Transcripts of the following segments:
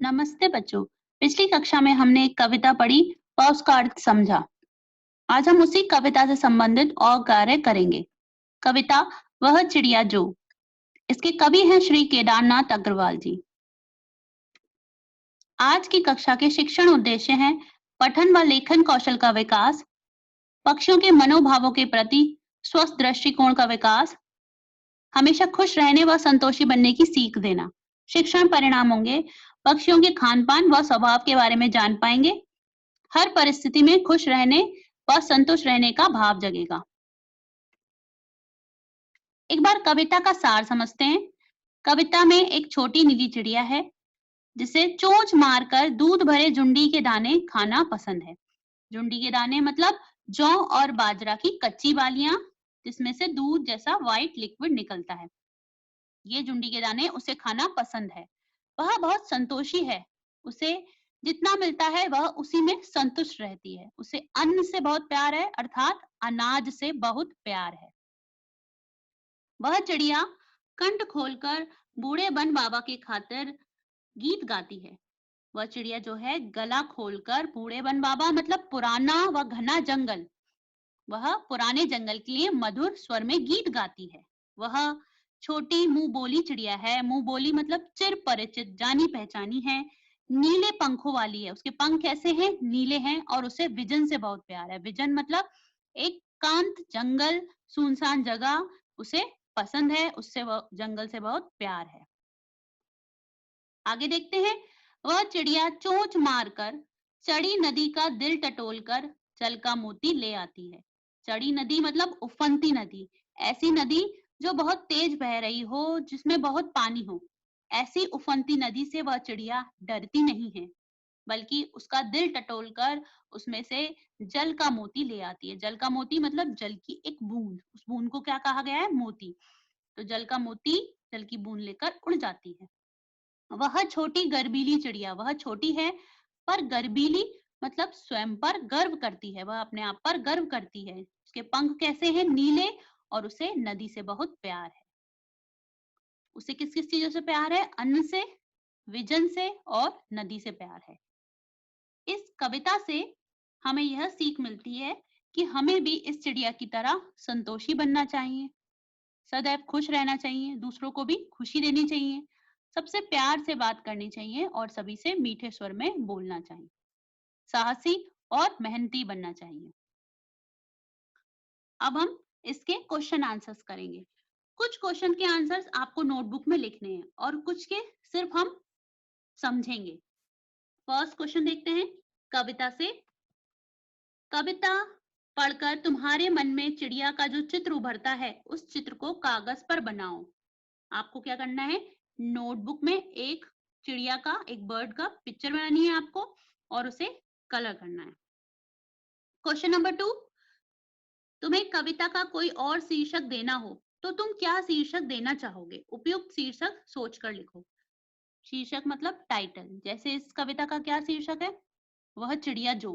नमस्ते बच्चों। पिछली कक्षा में हमने एक कविता पढ़ी और उसका अर्थ समझा। आज हम उसी कविता से संबंधित और कार्य करेंगे। कविता वह चिड़िया जो। इसके कवि हैं श्री केदारनाथ अग्रवाल जी। आज की कक्षा के शिक्षण उद्देश्य हैं पठन व लेखन कौशल का विकास, पक्षियों के मनोभावों के प्रति स्वस्थ दृष्टिकोण का विकास, हमेशा खुश रहने व संतोषी बनने की सीख देना। शिक्षण परिणाम होंगे पक्षियों के खान पान व स्वभाव के बारे में जान पाएंगे, हर परिस्थिति में खुश रहने व संतुष्ट रहने का भाव जगेगा। एक बार कविता का सार समझते हैं। कविता में एक छोटी नीली चिड़िया है जिसे चोंच मारकर दूध भरे जुंडी के दाने खाना पसंद है। जुंडी के दाने मतलब जौ और बाजरा की कच्ची बालियां जिसमें से दूध जैसा व्हाइट लिक्विड निकलता है। ये जुंडी के दाने उसे खाना पसंद है। वह बहुत संतोषी है। उसे जितना मिलता है वह उसी में संतुष्ट रहती है। उसे अन्न से बहुत प्यार है, अर्थात अनाज से बहुत प्यार है। वह चिड़िया कंठ खोलकर बूढ़े बन बाबा की खातिर गीत गाती है। वह चिड़िया जो है गला खोलकर बूढ़े बन बाबा मतलब पुराना व घना जंगल, वह पुराने जंगल के लिए मधुर स्वर में गीत गाती है। वह छोटी मुंह बोली चिड़िया है। मुंह बोली मतलब चिर परिचित, जानी पहचानी है। नीले पंखों वाली है। उसके पंख कैसे हैं? नीले हैं। और उसे विजन से बहुत प्यार है। विजन मतलब एक कांत जंगल, सुनसान जगह उसे पसंद है। उससे वह जंगल से बहुत प्यार है। आगे देखते हैं। वह चिड़िया चोंच मारकर चड़ी नदी का दिल टटोलकर जल का मोती ले आती है। चड़ी नदी मतलब उफनती नदी, ऐसी नदी जो बहुत तेज बह रही हो, जिसमें बहुत पानी हो। ऐसी उफनती नदी से वह चिड़िया डरती नहीं है, बल्कि उसका दिल टटोलकर उसमें से जल का मोती ले आती है। जल का मोती मतलब जल की एक बूंद। उस बूंद को क्या कहा गया है? मोती। तो जल का मोती, जल की बूंद लेकर उड़ जाती है। वह छोटी गर्वीली चिड़िया, वह छोटी है पर गर्वीली मतलब स्वयं पर गर्व करती है। वह अपने आप पर गर्व करती है। उसके पंख कैसे हैं? नीले। और उसे नदी से बहुत प्यार है। उसे किस किस चीजों से प्यार है? अन्न से, विजन से और नदी से प्यार है। इस कविता से हमें यह सीख मिलती है कि हमें भी इस चिड़िया की तरह संतोषी बनना चाहिए, सदैव खुश रहना चाहिए, दूसरों को भी खुशी देनी चाहिए, सबसे प्यार से बात करनी चाहिए और सभी से मीठे स्वर में बोलना चाहिए, साहसी और मेहनती बनना चाहिए। अब हम इसके क्वेश्चन आंसर्स करेंगे। कुछ क्वेश्चन के आंसर्स आपको नोटबुक में लिखने हैं और कुछ के सिर्फ हम समझेंगे। फर्स्ट क्वेश्चन देखते हैं कविता से। कविता पढ़कर तुम्हारे मन में चिड़िया का जो चित्र उभरता है उस चित्र को कागज पर बनाओ। आपको क्या करना है? नोटबुक में एक चिड़िया का, एक बर्ड का पिक्चर बनानी है आपको और उसे कलर करना है। क्वेश्चन नंबर 2, तुम्हें कविता का कोई और शीर्षक देना हो तो तुम क्या शीर्षक देना चाहोगे? उपयुक्त शीर्षक सोचकर लिखो। शीर्षक मतलब टाइटल। जैसे इस कविता का क्या शीर्षक है? वह चिड़िया जो।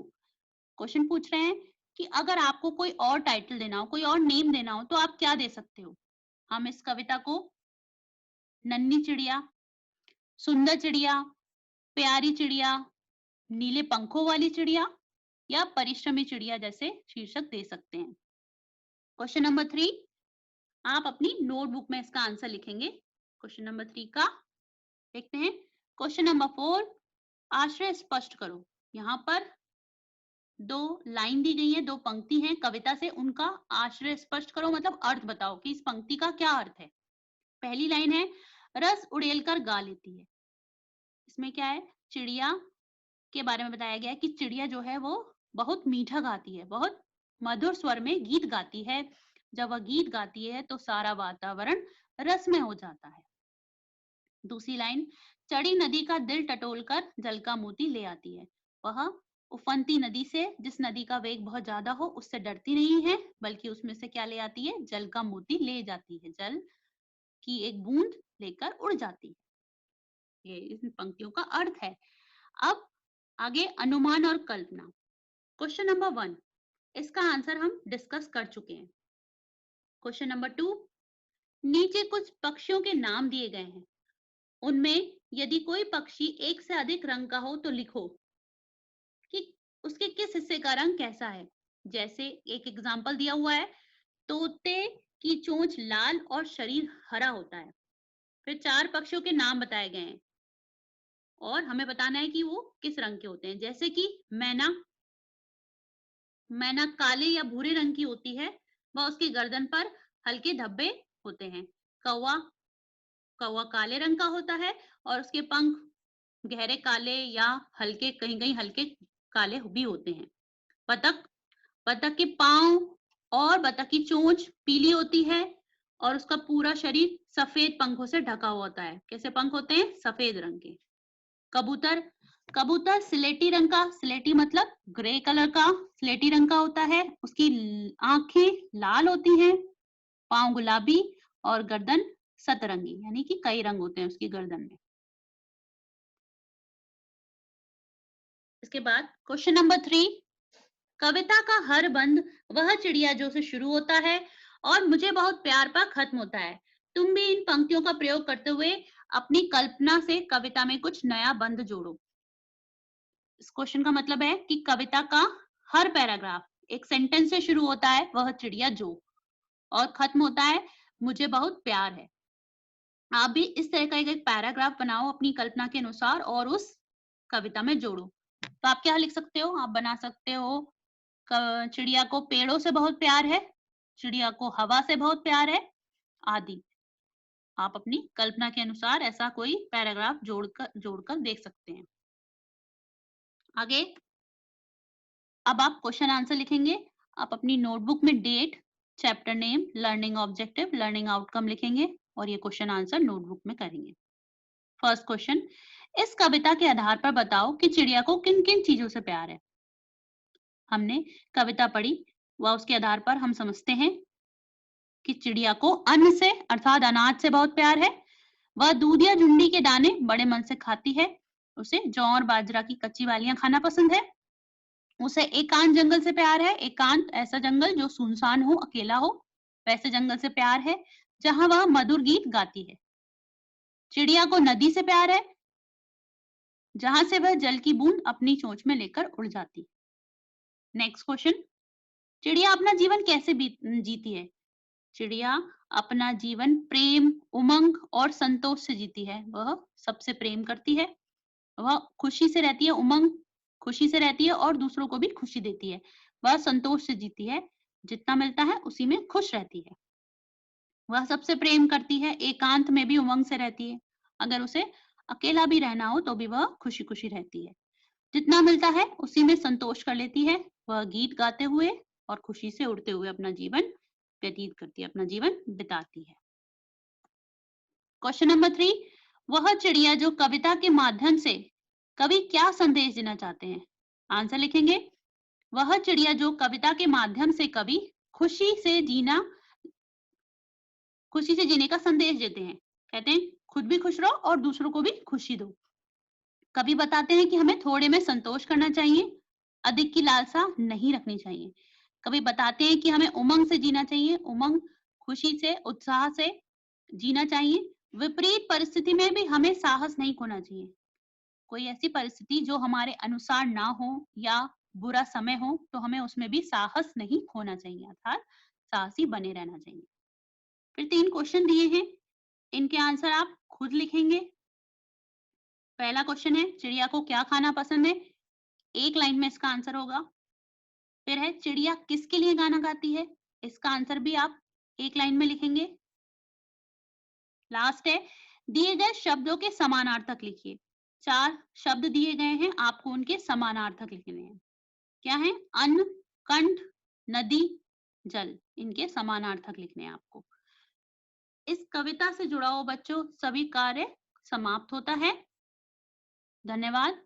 क्वेश्चन पूछ रहे हैं कि अगर आपको कोई और टाइटल देना हो, कोई और नेम देना हो तो आप क्या दे सकते हो? हम इस कविता को नन्ही चिड़िया, सुंदर चिड़िया, प्यारी चिड़िया, नीले पंखों वाली चिड़िया या परिश्रमी चिड़िया जैसे शीर्षक दे सकते हैं। क्वेश्चन नंबर 3, आप अपनी नोटबुक में इसका आंसर लिखेंगे। क्वेश्चन नंबर 3 का देखते हैं। क्वेश्चन नंबर 4, आश्रय स्पष्ट करो। यहाँ पर दो लाइन दी गई है, दो पंक्ति हैं कविता से, उनका आश्रय स्पष्ट करो मतलब अर्थ बताओ कि इस पंक्ति का क्या अर्थ है। पहली लाइन है, रस उड़ेल कर गा लेती है। इसमें क्या है? चिड़िया के बारे में बताया गया है कि चिड़िया जो है वो बहुत मीठा गाती है, बहुत मधुर स्वर में गीत गाती है। जब वह गीत गाती है तो सारा वातावरण रसमय हो जाता है। दूसरी लाइन, चड़ी नदी का दिल टटोलकर जल का मोती ले आती है। वह उफनती नदी से, जिस नदी का वेग बहुत ज्यादा हो, उससे डरती नहीं है, बल्कि उसमें से क्या ले आती है? जल का मोती ले जाती है। जल की एक बूंद लेकर उड़ जाती है। ये इन पंक्तियों का अर्थ है। अब आगे अनुमान और कल्पना। क्वेश्चन नंबर 1, इसका आंसर हम डिस्कस कर चुके हैं। क्वेश्चन नंबर 2, नीचे कुछ पक्षियों के नाम दिए गए हैं, उनमें यदि कोई पक्षी एक से अधिक रंग का हो तो लिखो कि उसके किस हिस्से का रंग कैसा है। जैसे एक एग्जाम्पल दिया हुआ है, तोते की चोंच लाल और शरीर हरा होता है। फिर 4 पक्षियों के नाम बताए गए हैं और हमें बताना है कि वो किस रंग के होते हैं। जैसे कि मैना, मैना काले या भूरे रंग की होती है व उसकी गर्दन पर हल्के धब्बे होते हैं। कौवा, कौवा काले रंग का होता है और उसके पंख गहरे काले या हल्के, कहीं-कहीं हल्के काले भी होते हैं। बतख, बतख के पाँव और बतख की चोंच पीली होती है और उसका पूरा शरीर सफेद पंखों से ढका हुआ होता है। कैसे पंख होते हैं? सफेद रंग के। कबूतर, कबूतर स्लेटी रंग का, स्लेटी मतलब ग्रे कलर का, स्लेटी रंग का होता है। उसकी आंखें लाल होती हैं, पाँव गुलाबी और गर्दन सतरंगी, यानी कि कई रंग होते हैं उसकी गर्दन में। इसके बाद क्वेश्चन नंबर 3, कविता का हर बंद वह चिड़िया जो से शुरू होता है और मुझे बहुत प्यार पर खत्म होता है। तुम भी इन पंक्तियों का प्रयोग करते हुए अपनी कल्पना से कविता में कुछ नया बंद जोड़ो। इस क्वेश्चन का मतलब है कि कविता का हर पैराग्राफ एक सेंटेंस से शुरू होता है, वह चिड़िया जो, और खत्म होता है मुझे बहुत प्यार है। आप भी इस तरह का एक पैराग्राफ बनाओ अपनी कल्पना के अनुसार और उस कविता में जोड़ो। तो आप क्या लिख सकते हो? आप बना सकते हो चिड़िया को पेड़ों से बहुत प्यार है, चिड़िया को हवा से बहुत प्यार है, आदि। आप अपनी कल्पना के अनुसार ऐसा कोई पैराग्राफ जोड़कर देख सकते हैं। आगे अब आप क्वेश्चन आंसर लिखेंगे। आप अपनी नोटबुक में date, chapter name, learning objective, learning outcome लिखेंगे और ये क्वेश्चन आंसर नोटबुक में करेंगे। फर्स्ट क्वेश्चन, इस कविता के आधार पर बताओ कि चिड़िया को किन किन चीजों से प्यार है। हमने कविता पढ़ी व उसके आधार पर हम समझते हैं कि चिड़िया को अन्न से अर्थात अनाज से बहुत प्यार है। वह दूध या झुंडी के दाने बड़े मन से खाती है। उसे जौ और बाजरा की कच्ची वालियां खाना पसंद है। उसे एकांत जंगल से प्यार है। एकांत ऐसा जंगल जो सुनसान हो, अकेला हो, वैसे जंगल से प्यार है जहां वह मधुर गीत गाती है। चिड़िया को नदी से प्यार है, जहां से वह जल की बूंद अपनी चोंच में लेकर उड़ जाती। नेक्स्ट क्वेश्चन, चिड़िया अपना जीवन कैसे जीती है। चिड़िया अपना जीवन प्रेम, उमंग और संतोष से जीती है। वह सबसे प्रेम करती है, वह खुशी से रहती है, उमंग खुशी से रहती है और दूसरों को भी खुशी देती है। वह संतोष से जीती है, जितना मिलता है उसी में खुश रहती है। वह सबसे प्रेम करती है, एकांत में भी उमंग से रहती है। अगर उसे अकेला भी रहना हो तो भी वह खुशी खुशी रहती है। जितना मिलता है उसी में संतोष कर लेती है। वह गीत गाते हुए और खुशी से उड़ते हुए अपना जीवन व्यतीत करती है, अपना जीवन बिताती है। क्वेश्चन नंबर 3, वह चिड़िया जो कविता के माध्यम से कवि क्या संदेश देना चाहते हैं। आंसर लिखेंगे। वह चिड़िया जो कविता के माध्यम से कवि खुशी से जीने का संदेश देते हैं। कहते हैं खुद भी खुश रहो और दूसरों को भी खुशी दो। कवि बताते हैं कि हमें थोड़े में संतोष करना चाहिए, अधिक की लालसा नहीं रखनी चाहिए। कवि बताते हैं कि हमें उमंग से जीना चाहिए, उमंग खुशी से, उत्साह से जीना चाहिए। विपरीत परिस्थिति में भी हमें साहस नहीं खोना चाहिए। कोई ऐसी परिस्थिति जो हमारे अनुसार ना हो या बुरा समय हो तो हमें उसमें भी साहस नहीं खोना चाहिए, अर्थात साहसी बने रहना चाहिए। फिर 3 क्वेश्चन दिए हैं, इनके आंसर आप खुद लिखेंगे। पहला क्वेश्चन है चिड़िया को क्या खाना पसंद है, एक लाइन में इसका आंसर होगा। फिर है चिड़िया किसके लिए गाना गाती है, इसका आंसर भी आप एक लाइन में लिखेंगे। लास्ट है दिए गए शब्दों के समानार्थक लिखिए। 4 शब्द दिए गए हैं, आपको उनके समानार्थक लिखने हैं। क्या है? अन्न, कंठ, नदी, जल, इनके समानार्थक लिखने हैं आपको। इस कविता से जुड़ा हुआ बच्चों सभी कार्य समाप्त होता है। धन्यवाद।